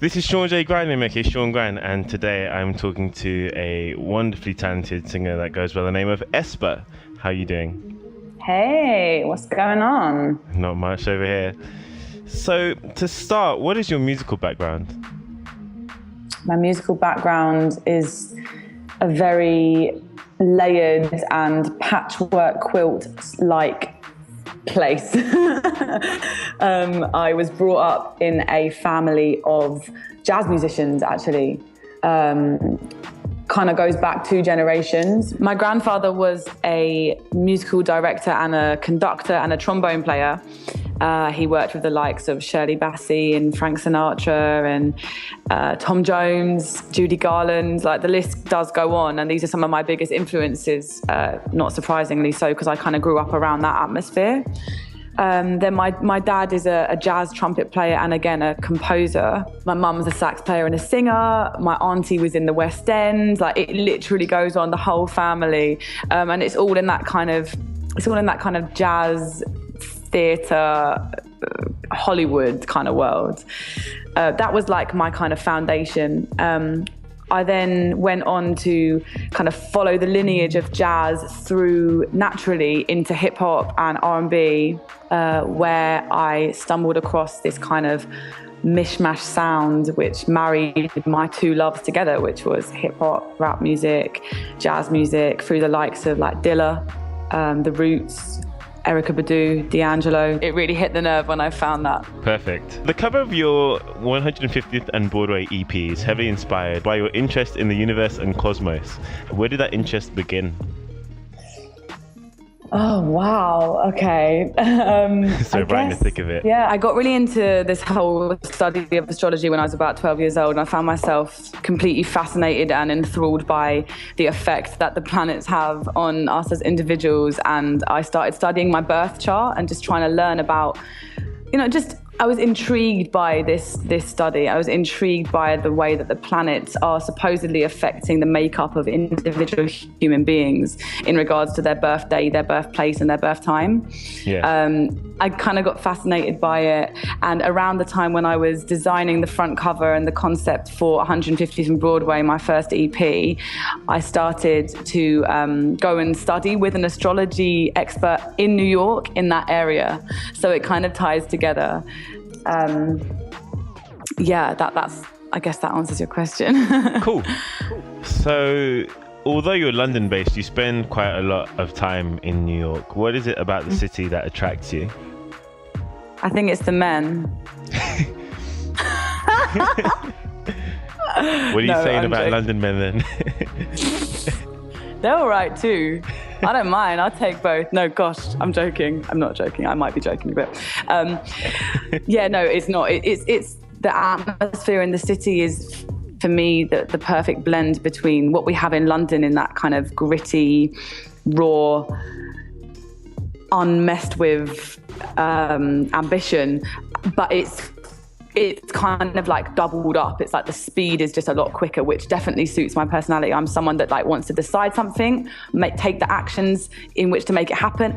This is Sean J. Grime, aka Sean Grime, and today I'm talking to a wonderfully talented singer that goes by the name of Espa. How are you doing? Hey, what's going on? Not much over here. So, to start, what is your musical background? My musical background is a very layered and patchwork quilt-like place. I was brought up in a family of jazz musicians, actually. Kind of goes back 2 generations. My grandfather was a musical director and a conductor and a trombone player. He worked with the likes of Shirley Bassey and Frank Sinatra and Tom Jones, Judy Garland. Like, the list does go on, and these are some of my biggest influences, not surprisingly so, because I kind of grew up around that atmosphere. Then my dad is a jazz trumpet player and, again, a composer. My mum's a sax player and a singer. My auntie was in the West End. Like, it literally goes on, the whole family, and it's all in that kind of jazz theatre, Hollywood kind of world. That was like my kind of foundation. I then went on to kind of follow the lineage of jazz through naturally into hip hop and R&B, where I stumbled across this kind of mishmash sound which married my 2 loves together, which was hip hop, rap music, jazz music, through the likes of like Dilla, The Roots, Erykah Badu, D'Angelo. It really hit the nerve when I found that. Perfect. The cover of your 150th and Broadway EP is heavily inspired by your interest in the universe and cosmos. Where did that interest begin? Oh, wow. Okay. So right in the thick of it. Yeah, I got really into this whole study of astrology when I was about 12 years old, and I found myself completely fascinated and enthralled by the effect that the planets have on us as individuals. And I started studying my birth chart and just trying to learn about, I was intrigued by this study. I was intrigued by the way that the planets are supposedly affecting the makeup of individual human beings in regards to their birthday, their birthplace, and their birth time. Yeah. I kind of got fascinated by it. And around the time when I was designing the front cover and the concept for 150th and Broadway, my first EP, I started to go and study with an astrology expert in New York in that area. So it kind of ties together. That's I guess that answers your question. Cool. So, although you're London-based, you spend quite a lot of time in New York. What is it about the city that attracts you? I think it's the men. What are you saying about London men then? They're all right too. I don't mind. I'll take both. No, gosh, I'm joking. I'm not joking. I might be joking a bit. It's not. It's the atmosphere in the city is, for me, the perfect blend between what we have in London in that kind of gritty, raw, unmessed with ambition, but it's kind of like doubled up. It's like the speed is just a lot quicker, which definitely suits my personality. I'm someone that like wants to decide something, take the actions in which to make it happen,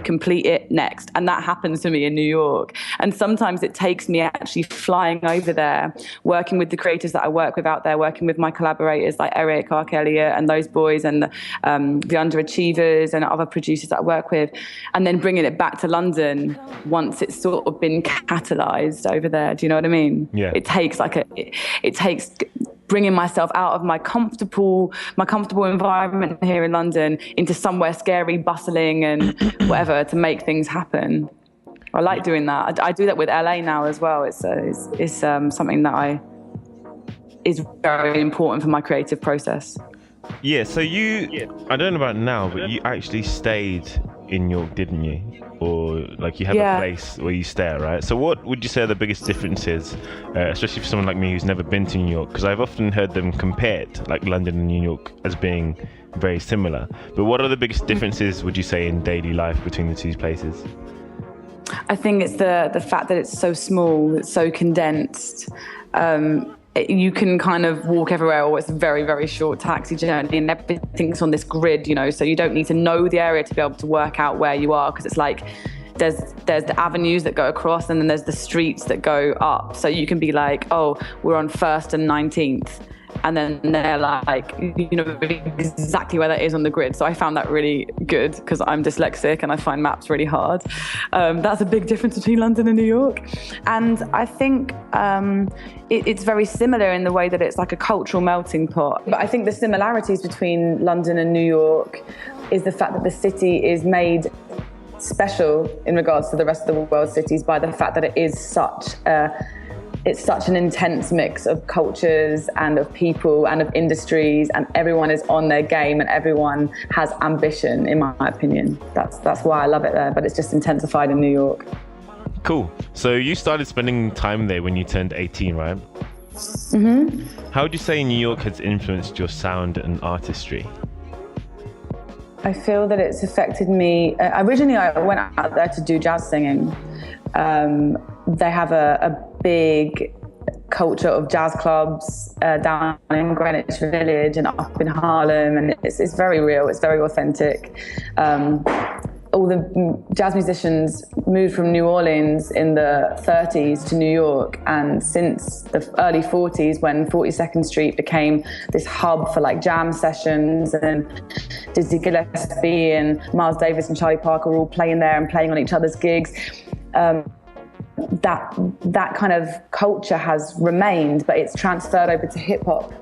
complete it next. And that happens to me in New York. And sometimes it takes me actually flying over there, working with the creators that I work with out there, working with my collaborators like Eric, Ark Elliott and those boys, and the Underachievers and other producers that I work with, and then bringing it back to London once it's sort of been catalyzed over there. Do you know what I mean? Yeah. It takes bringing myself out of my comfortable environment here in London into somewhere scary, bustling and whatever to make things happen. I like doing that. I do that with LA now as well. It's something that is very important for my creative process. Yeah, so I don't know about now, but you actually stayed in New York, didn't you? Or like you have a place where you stay, right? So what would you say are the biggest differences, especially for someone like me who's never been to New York? Because I've often heard them compared, like London and New York, as being very similar. But what are the biggest differences, would you say, in daily life between the 2 places? I think it's the fact that it's so small, it's so condensed. You can kind of walk everywhere, or it's a very, very short taxi journey, and everything's on this grid, so you don't need to know the area to be able to work out where you are, because it's like there's the avenues that go across, and then there's the streets that go up. So you can be like, oh, we're on 1st and 19th. And then they're like, you know, exactly where that is on the grid. So I found that really good because I'm dyslexic and I find maps really hard. That's a big difference between London and New York. And I think it's very similar in the way that it's like a cultural melting pot. But I think the similarities between London and New York is the fact that the city is made special in regards to the rest of the world's cities by the fact that it is it's such an intense mix of cultures and of people and of industries, and everyone is on their game and everyone has ambition, in my opinion. That's why I love it there, but it's just intensified in New York. Cool. So you started spending time there when you turned 18, right? Mm-hmm. How would you say New York has influenced your sound and artistry? I feel that it's affected me. Originally, I went out there to do jazz singing. They have a big culture of jazz clubs down in Greenwich Village and up in Harlem, and it's very real, it's very authentic. All the jazz musicians moved from New Orleans in the 30s to New York, and since the early 40s, when 42nd Street became this hub for like jam sessions, and Dizzy Gillespie and Miles Davis and Charlie Parker were all playing there and playing on each other's gigs. That kind of culture has remained, but it's transferred over to hip hop.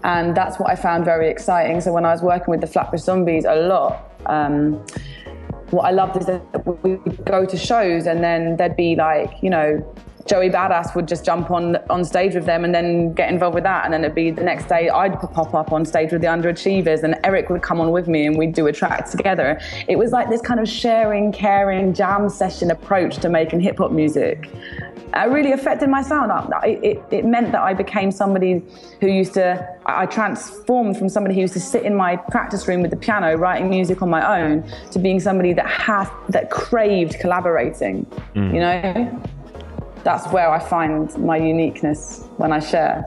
And that's what I found very exciting. So when I was working with the Flatbush Zombies a lot, what I loved is that we would go to shows and then there'd be like, you know, Joey Badass would just jump on stage with them and then get involved with that. And then it'd be the next day I'd pop up on stage with the Underachievers, and Eric would come on with me and we'd do a track together. It was like this kind of sharing, caring, jam session approach to making hip hop music. It really affected my sound. It meant that I became somebody who I transformed from somebody who used to sit in my practice room with the piano writing music on my own to being somebody that craved collaborating, you know? That's where I find my uniqueness when I share.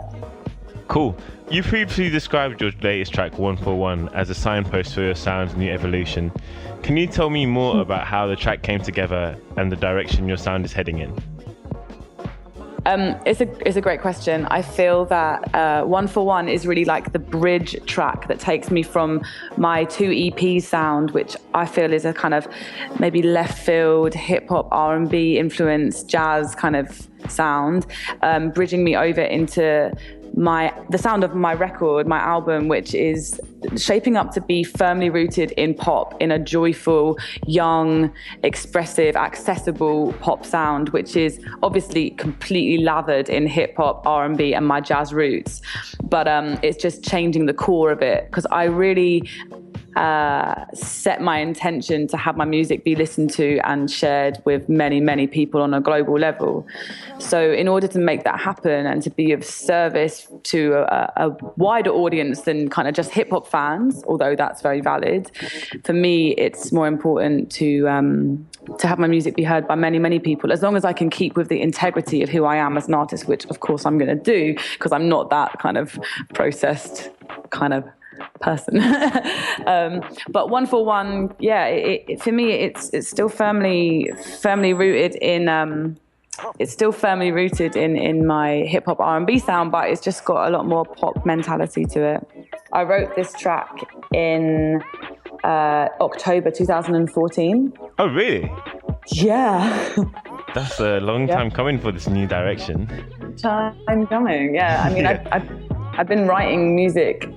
Cool. You previously described your latest track, 141, as a signpost for your sound and your evolution. Can you tell me more about how the track came together and the direction your sound is heading in? It's a great question. I feel that 141 is really like the bridge track that takes me from my 2 EPs sound, which I feel is a kind of maybe left field, hip hop, R&B influence, jazz kind of sound, bridging me over into the sound of my record, my album, which is shaping up to be firmly rooted in pop, in a joyful, young, expressive, accessible pop sound, which is obviously completely lathered in hip hop, R&B, and my jazz roots. But it's just changing the core of it, because I really set my intention to have my music be listened to and shared with many, many people on a global level. So in order to make that happen and to be of service to a wider audience than kind of just hip hop fans, although that's very valid, for me, it's more important to have my music be heard by many, many people, as long as I can keep with the integrity of who I am as an artist, which of course I'm going to do, because I'm not that kind of processed kind of person. But 141, yeah, for me, it's still firmly rooted in it's still firmly rooted in my hip hop R&B sound, but it's just got a lot more pop mentality to it. I wrote this track in October 2014. Oh, really? Yeah. That's a long time coming for this new direction. Time coming, yeah. I mean, yeah. I've been writing music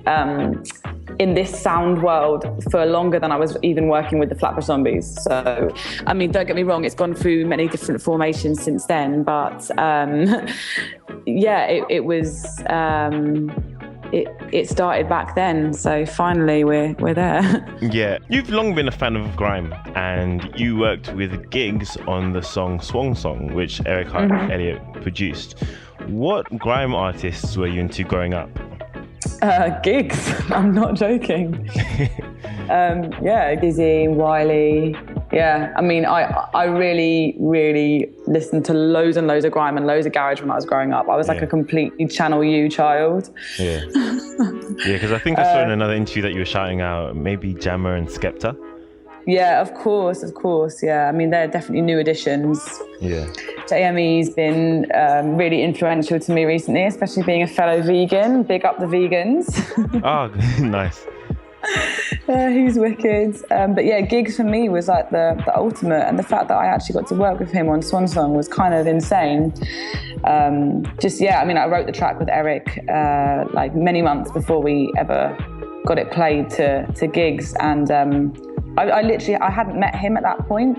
in this sound world for longer than I was even working with the Flatbush Zombies. So, I mean, don't get me wrong, it's gone through many different formations since then, but yeah, it was, it started back then. So finally we're there. Yeah. You've long been a fan of Grime, and you worked with Gigs on the song Swan Song, which Eric Elliott produced. What Grime artists were you into growing up? Gigs. I'm not joking. Yeah, Dizzy, Wiley. Yeah, I mean, I really, really listened to loads and loads of Grime and loads of garage when I was growing up. I was like a completely Channel U child. Yeah. Yeah, because I think I saw in another interview that you were shouting out maybe Jammer and Skepta. Yeah, of course. Yeah, I mean, they're definitely new additions. Yeah. JME's been really influential to me recently, especially being a fellow vegan. Big up the vegans. Oh, nice. He's wicked. But yeah, gigs for me was like the ultimate, and the fact that I actually got to work with him on Swan Song was kind of insane. I mean, I wrote the track with Eric like many months before we ever got it played to gigs, and I hadn't met him at that point,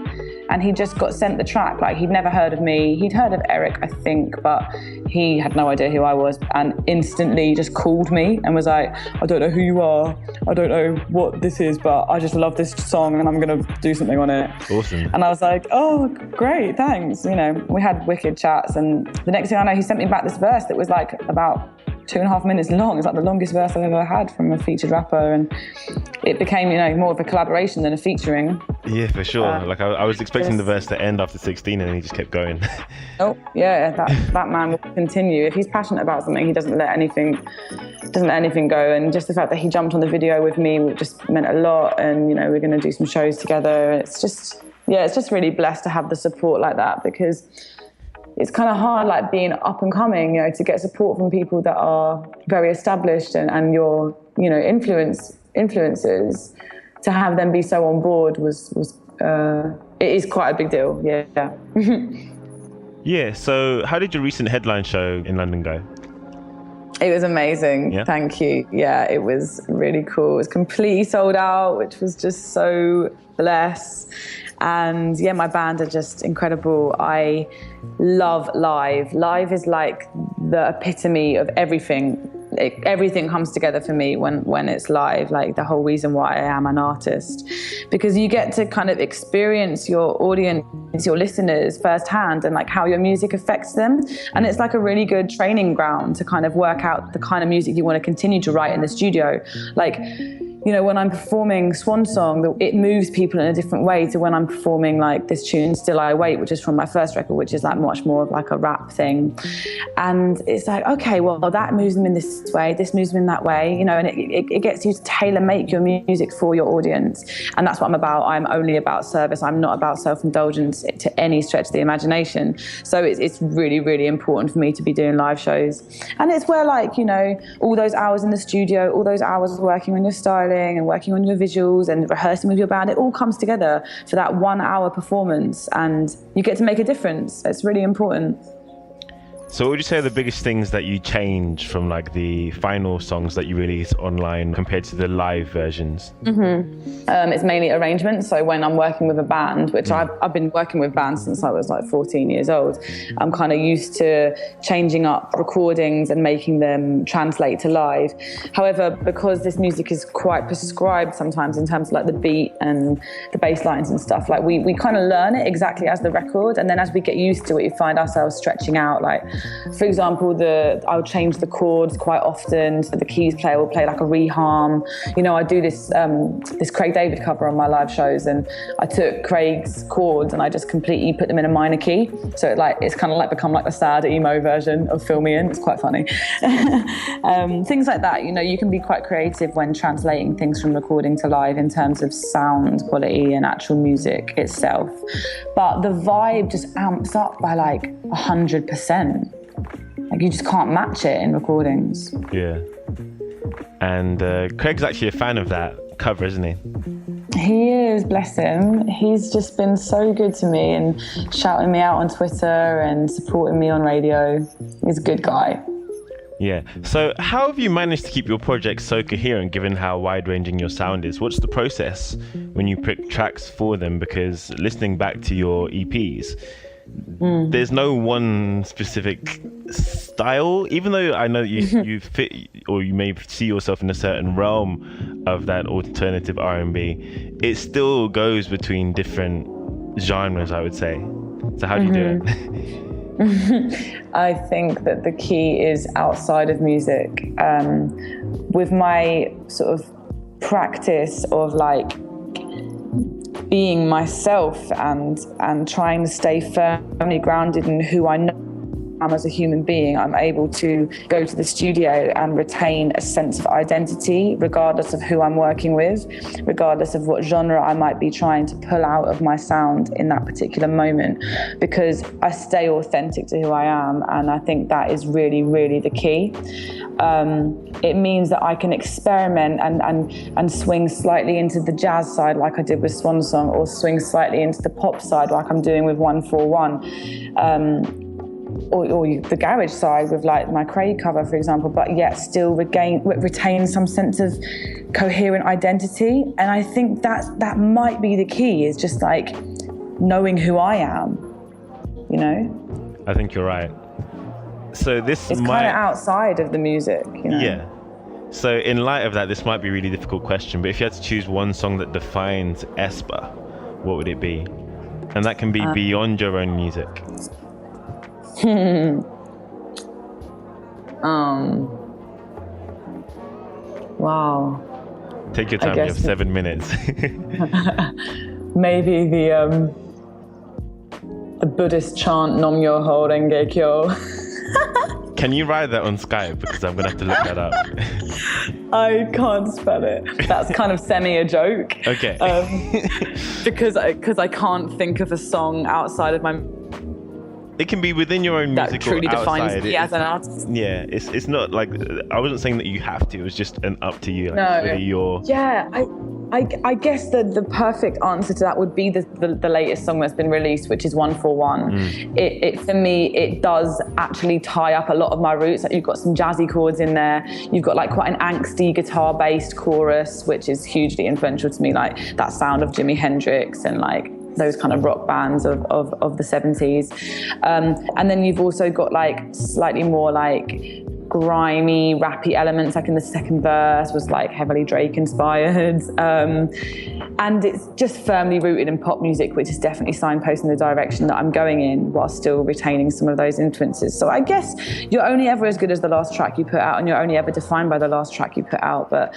and he just got sent the track. Like, he'd never heard of me. He'd heard of Eric, I think, but he had no idea who I was, and instantly just called me and was like, I don't know who you are, I don't know what this is, but I just love this song and I'm gonna do something on it. Awesome. And I was like, oh, great, thanks. You know, we had wicked chats, and the next thing I know, he sent me back this verse that was like about 2.5 minutes long. It's like the longest verse I've ever had from a featured rapper, and it became, you know, more of a collaboration than a featuring. Yeah, for sure. I was expecting the verse to end after 16, and he just kept going. Oh yeah, that man will continue. If he's passionate about something, he doesn't let anything go. And just the fact that he jumped on the video with me just meant a lot. And you know, we're going to do some shows together. It's just really blessed to have the support like that, because it's kind of hard, like being up and coming, you know, to get support from people that are very established and your, you know, influencers, to have them be so on board it is quite a big deal. Yeah. Yeah. So how did your recent headline show in London go? It was amazing. Yeah. Thank you. Yeah, it was really cool. It was completely sold out, which was just so blessed. And yeah, my band are just incredible. I love live. Live is like the epitome of everything. Everything comes together for me when it's live, like the whole reason why I am an artist, because you get to kind of experience your audience, your listeners firsthand, and like how your music affects them. And it's like a really good training ground to kind of work out the kind of music you want to continue to write in the studio. Like, you know, when I'm performing Swan Song, it moves people in a different way to when I'm performing like this tune, Still I Wait, which is from my first record, which is like much more of like a rap thing. And it's like, okay, well, that moves them in this way, this moves them in that way, you know, and it gets you to tailor make your music for your audience. And that's what I'm about. I'm only about service. I'm not about self-indulgence to any stretch of the imagination. So it's really, really important for me to be doing live shows. And it's where, like, you know, all those hours in the studio, all those hours working on your styling and working on your visuals and rehearsing with your band, it all comes together for that 1 hour performance, and you get to make a difference. It's really important. So what would you say are the biggest things that you change from like the final songs that you release online compared to the live versions? It's mainly arrangements. So when I'm working with a band, which I've been working with bands since I was like 14 years old, I'm kind of used to changing up recordings and making them translate to live. However, because this music is quite prescribed sometimes in terms of like the beat and the bass lines and stuff, like we kind of learn it exactly as the record, and then as we get used to it, we find ourselves stretching out. Like, for example, I'll change the chords quite often. So the keys player will play like a reharm. You know, I do this Craig David cover on my live shows, and I took Craig's chords and I just completely put them in a minor key. So it's kind of like become like the sad emo version of Fill Me In. It's quite funny. Things like that. You know, you can be quite creative when translating things from recording to live in terms of sound quality and actual music itself. But the vibe just amps up by like 100%. Like, you just can't match it in recordings. Yeah. And Craig's actually a fan of that cover, isn't he? He is, bless him. He's just been so good to me and shouting me out on Twitter and supporting me on radio. He's a good guy. Yeah. So how have you managed to keep your projects so coherent given how wide-ranging your sound is? What's the process when you pick tracks for them? Because listening back to your EPs, there's no one specific style, even though I know you fit, or you may see yourself in a certain realm of that alternative R&B, it still goes between different genres, I would say. So how do you do it? I think that the key is outside of music. With my sort of practice of like being myself and trying to stay firmly grounded in who I know as a human being. I'm able to go to the studio and retain a sense of identity, regardless of who I'm working with, regardless of what genre I might be trying to pull out of my sound in that particular moment, because I stay authentic to who I am. And I think that is really, really the key. It means that I can experiment and swing slightly into the jazz side like I did with Swan Song, or swing slightly into the pop side like I'm doing with 141, or the garage side with like my Craig cover, for example, but yet still retain some sense of coherent identity. And I think that might be the key, is just like knowing who I am, you know? I think you're right. So this it's kind of outside of the music, you know? Yeah. So in light of that, this might be a really difficult question, but if you had to choose one song that defines Espa, what would it be? And that can be beyond your own music. Wow. Take your time, you have 7 minutes. Maybe the Buddhist chant Nam Myoho Renge Kyo. Can you write that on Skype? Because I'm going to have to look that up. I can't spell it. That's kind of semi a joke. Okay. Because I can't think of a song outside of my... It can be within your own music that truly defines me as an artist. Yeah, it's not like, I wasn't saying that you have to, it was just an up to you. Like, no. really your... Yeah, I guess the perfect answer to that would be the latest song that's been released, which is 141. It for me, it does actually tie up a lot of my roots. Like, you've got some jazzy chords in there. You've got like quite an angsty guitar-based chorus, which is hugely influential to me, like that sound of Jimi Hendrix and like those kind of rock bands of the 70s. And then you've also got like slightly more like grimy, rappy elements, like in the second verse was like heavily Drake inspired. And it's just firmly rooted in pop music, which is definitely signposting the direction that I'm going in, while still retaining some of those influences. So I guess you're only ever as good as the last track you put out, and you're only ever defined by the last track you put out. But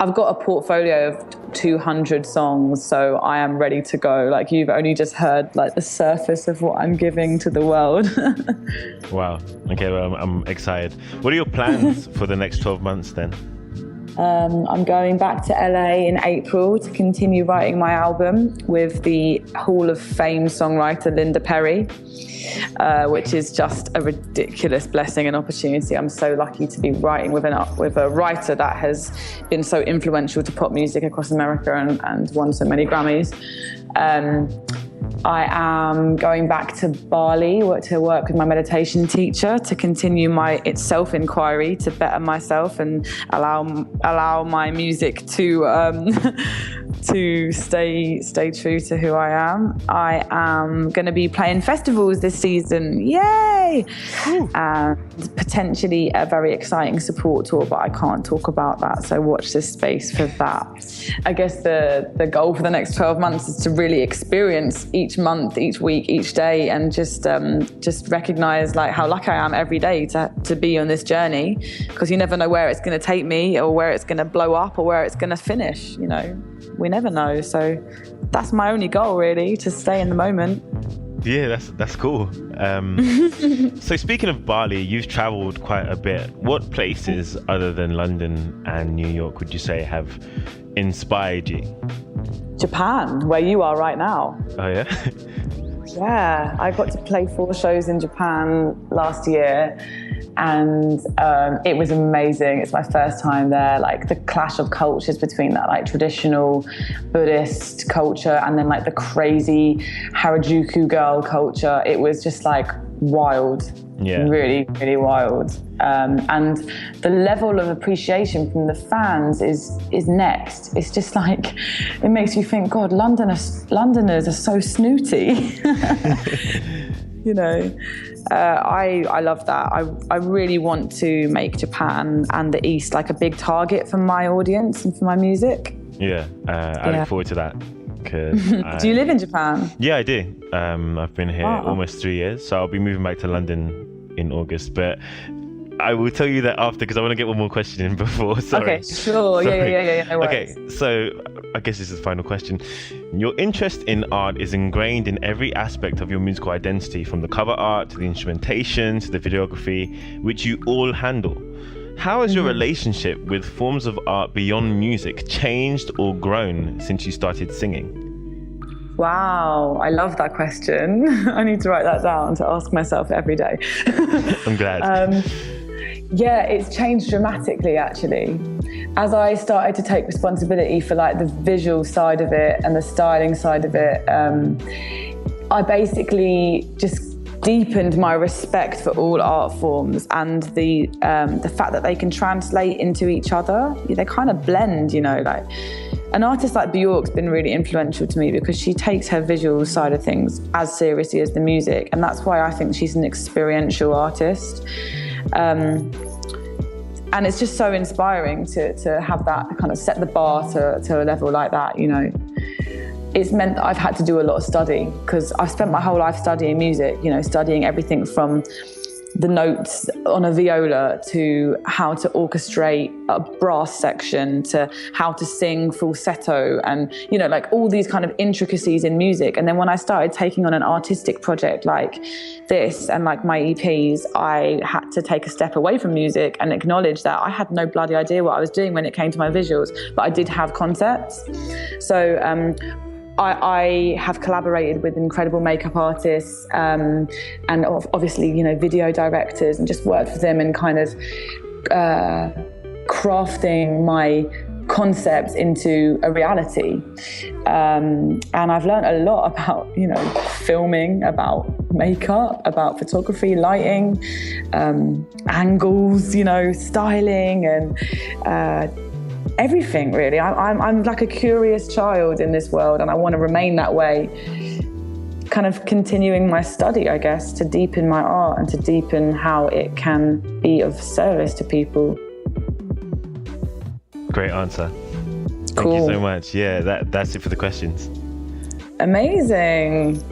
I've got a portfolio of 200 songs, so I am ready to go. Like, you've only just heard like the surface of what I'm giving to the world. Wow. Okay, well, I'm excited. What are your plans for the next 12 months then? I'm going back to LA in April to continue writing my album with the Hall of Fame songwriter Linda Perry, which is just a ridiculous blessing and opportunity. I'm so lucky to be writing with a writer that has been so influential to pop music across America and won so many Grammys. I am going back to Bali to work with my meditation teacher to continue my self-inquiry, to better myself and allow my music to stay true to who I am. I am going to be playing festivals this season. Yay! And potentially a very exciting support tour, but I can't talk about that, so watch this space for that. I guess the goal for the next 12 months is to really experience each month, each week, each day, and just recognize like how lucky I am every day to be on this journey, because you never know where it's going to take me, or where it's going to blow up, or where it's going to finish. You know, we never know. So that's my only goal, really, to stay in the moment. Yeah, that's cool. So speaking of Bali, you've traveled quite a bit. What places other than London and New York would you say have inspired you? Japan, where you are right now. Oh yeah? Yeah, I got to play 4 shows in Japan last year, and it was amazing. It's my first time there. Like, the clash of cultures between that like traditional Buddhist culture and then like the crazy Harajuku girl culture. It was just like wild. Yeah. Really, really wild. And the level of appreciation from the fans is next. It's just like, it makes you think, God, Londoners are so snooty. You know, I love that. I really want to make Japan and the East like a big target for my audience and for my music. Yeah, I look forward to that. Do you live in Japan? Yeah, I do. I've been here almost 3 years, so I'll be moving back to London in August. But I will tell you that after, because I want to get one more question in before. Sorry. Okay, sure. Yeah. No worries. Okay, so I guess this is the final question. Your interest in art is ingrained in every aspect of your musical identity, from the cover art to the instrumentation to the videography, which you all handle. How has your relationship with forms of art beyond music changed or grown since you started singing? Wow, I love that question. I need to write that down to ask myself every day. I'm glad. Yeah, it's changed dramatically, actually. As I started to take responsibility for like the visual side of it and the styling side of it, I basically just deepened my respect for all art forms and the fact that they can translate into each other. They kind of blend, you know, like an artist like Bjork's been really influential to me because she takes her visual side of things as seriously as the music. And that's why I think she's an experiential artist. And it's just so inspiring to have that kind of set the bar to a level like that, you know. It's meant that I've had to do a lot of study because I've spent my whole life studying music, you know, studying everything from the notes on a viola to how to orchestrate a brass section to how to sing falsetto and, you know, like all these kind of intricacies in music. And then when I started taking on an artistic project like this and like my EPs, I had to take a step away from music and acknowledge that I had no bloody idea what I was doing when it came to my visuals, but I did have concepts. So I have collaborated with incredible makeup artists and obviously, you know, video directors, and just worked with them and kind of crafting my concepts into a reality. And I've learned a lot about, you know, filming, about makeup, about photography, lighting, angles, you know, styling, and everything really. I'm like a curious child in this world, and I want to remain that way, kind of continuing my study, I guess, to deepen my art and to deepen how it can be of service to people. Great answer. Cool. Thank you so much. Yeah, that's it for the questions. Amazing.